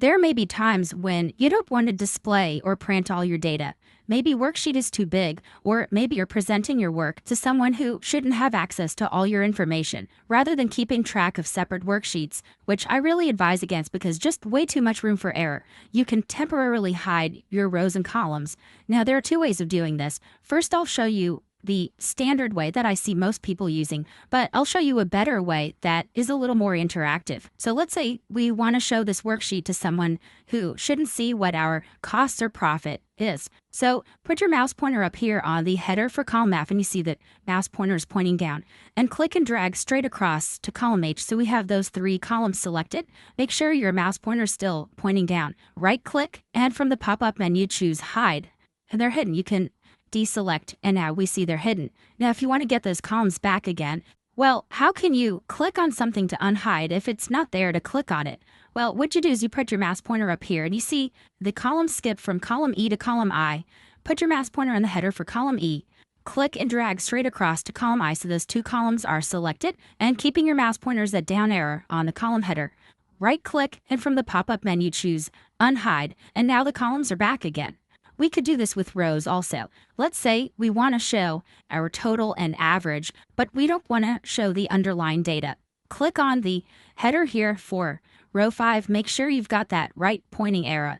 There may be times when you don't want to display or print all your data. Maybe worksheet is too big, or maybe you're presenting your work to someone who shouldn't have access to all your information. Rather than keeping track of separate worksheets, which I really advise against because just way too much room for error, you can temporarily hide your rows and columns. Now, there are two ways of doing this. First, I'll show you the standard way that I see most people using, but I'll show you a better way that is a little more interactive. So let's say we want to show this worksheet to someone who shouldn't see what our costs or profit is. So put your mouse pointer up here on the header for column F, and you see that mouse pointer is pointing down, and click and drag straight across to column H. So we have those three columns selected. Make sure your mouse pointer is still pointing down. Right click, and from the pop-up menu choose hide, and they're hidden. You can deselect, and now we see they're hidden. Now, if you want to get those columns back again, well, how can you click on something to unhide if it's not there to click on it? Well, what you do is you put your mouse pointer up here, and you see the column skip from column E to column I. Put your mouse pointer on the header for column E. Click and drag straight across to column I so those two columns are selected, and keeping your mouse pointers at down arrow on the column header. Right click, and from the pop-up menu choose unhide, and now the columns are back again. We could do this with rows also. Let's say we want to show our total and average, but we don't want to show the underlying data. Click on the header here for row 5. Make sure you've got that right pointing arrow.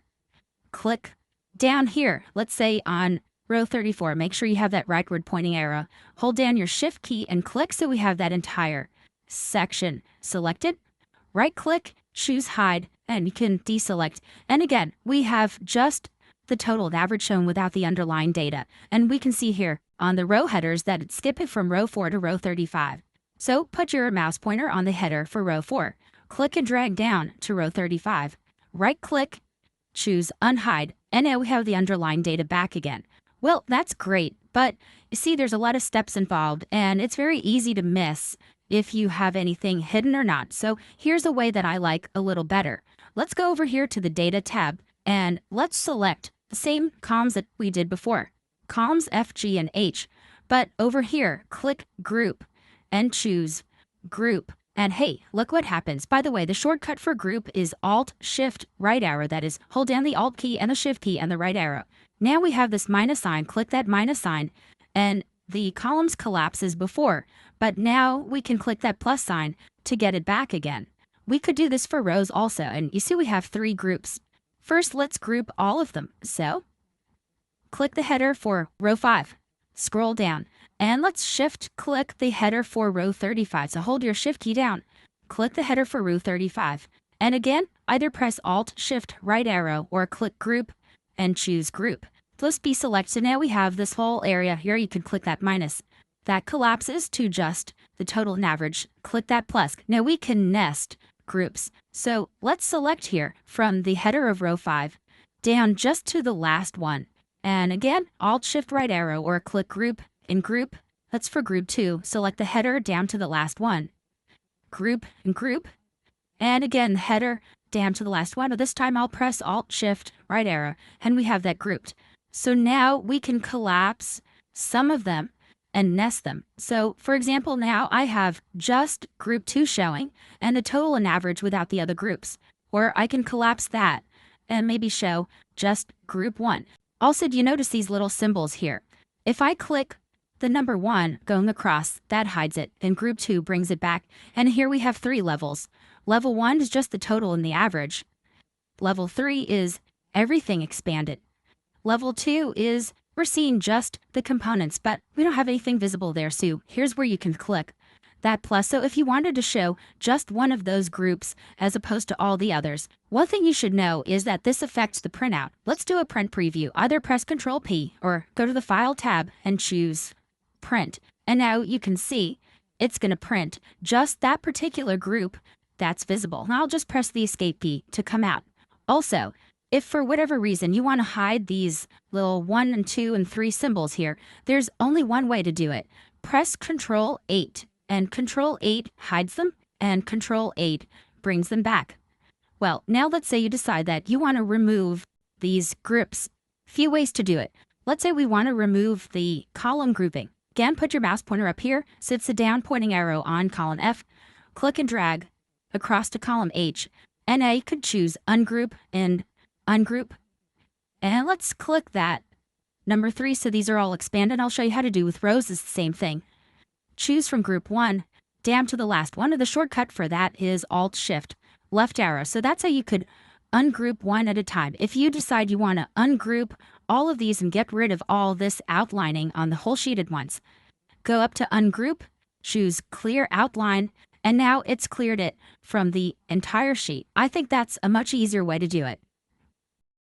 Click down here, let's say on row 34. Make sure you have that rightward pointing arrow. Hold down your shift key and click so we have that entire section selected. Right click, choose hide, and you can deselect. And again, we have just the total and average shown without the underlying data. And we can see here on the row headers that it's skipping from row 4 to row 35. So put your mouse pointer on the header for row 4. Click and drag down to row 35. Right click, choose unhide, and now we have the underlying data back again. Well, that's great, but you see there's a lot of steps involved, and it's very easy to miss if you have anything hidden or not. So here's a way that I like a little better. Let's go over here to the Data tab, and let's select the same columns that we did before, columns F, G, and H. But over here, click Group and choose Group. And hey, look what happens. By the way, the shortcut for group is Alt-Shift right arrow. That is, hold down the Alt key and the Shift key and the right arrow. Now we have this minus sign. Click that minus sign, and the columns collapse as before. But now we can click that plus sign to get it back again. We could do this for rows also, and you see we have 3 groups. First, let's group all of them. So, click the header for row 5. Scroll down, and let's shift-click the header for row 35. So hold your shift key down. Click the header for row 35. And again, either press Alt-Shift right arrow or click Group and choose Group. Let's be selected. So now we have this whole area here. You can click that minus. That collapses to just the total and average. Click that plus. Now we can nest groups. So let's select here from the header of row 5 down just to the last one. And again, Alt-Shift right arrow or click Group. In Group, that's for Group 2. Select the header down to the last one. Group and Group. And again, the header down to the last one. This time I'll press Alt-Shift right arrow, and we have that grouped. So now we can collapse some of them and nest them. So for example, now I have just Group 2 showing and the total and average without the other groups. Or I can collapse that and maybe show just Group 1. Also, do you notice these little symbols here? If I click the number 1 going across, that hides it, and Group 2 brings it back. And here we have 3 levels. Level 1 is just the total and the average. Level 3 is everything expanded. Level 2 is we're seeing just the components, but we don't have anything visible there. So here's where you can click that plus. So if you wanted to show just one of those groups as opposed to all the others, one thing you should know is that this affects the printout. Let's do a print preview. Either press Control P or go to the File tab and choose Print. And now you can see it's going to print just that particular group that's visible. Now I'll just press the Escape key to come out. Also, if for whatever reason you want to hide these little 1 and 2 and 3 symbols here, there's only one way to do it. Press Control 8, and Control 8 hides them, and Control 8 brings them back. Well, now let's say you decide that you want to remove these groups. Few ways to do it. Let's say we want to remove the column grouping. Again, put your mouse pointer up here, so it's the down pointing arrow on column F. Click and drag across to column H. And now you could choose ungroup and ungroup. And let's click that. Number 3, so these are all expanded. I'll show you how to do with rows is the same thing. Choose from group 1 down to the last one. The shortcut for that is Alt-Shift, left arrow. So that's how you could ungroup one at a time. If you decide you want to ungroup all of these and get rid of all this outlining on the whole sheet at once, go up to ungroup, choose clear outline, and now it's cleared it from the entire sheet. I think that's a much easier way to do it.